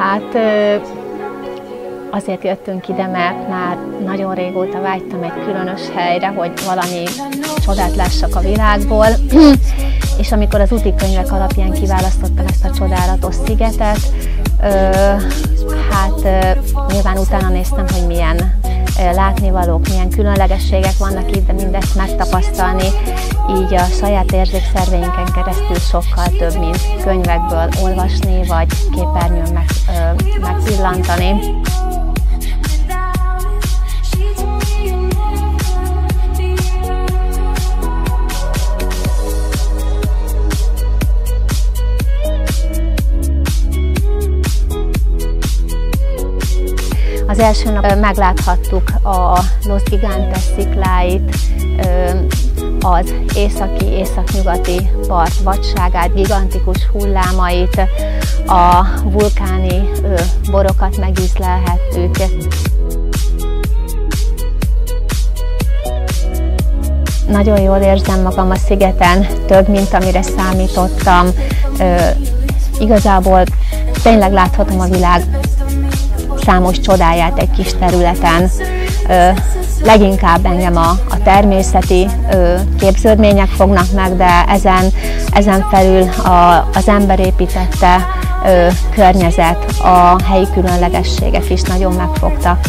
Hát azért jöttünk ide, mert már nagyon régóta vágytam egy különös helyre, hogy valami csodát lássak a világból. És amikor az úti könyvek alapján kiválasztottam ezt a csodálatos szigetet, hát nyilván utána néztem, hogy milyen látnivalók, milyen különlegességek vannak itt, de mindezt megtapasztalni, így a saját érzékszerveinken keresztül sokkal több, mint könyvekből olvasni, vagy képernyőn megpillantani. Az első nap megláthattuk a Los Gigantes szikláit, az északnyugati part vadságát, gigantikus hullámait, a vulkáni borokat megízlelhettük. Nagyon jól érzem magam a szigeten, több, mint amire számítottam. Igazából tényleg láthatom a világ számos csodáját egy kis területen. Leginkább engem a természeti képződmények fognak meg, de ezen felül az ember építette környezet, a helyi különlegességek is nagyon megfogtak.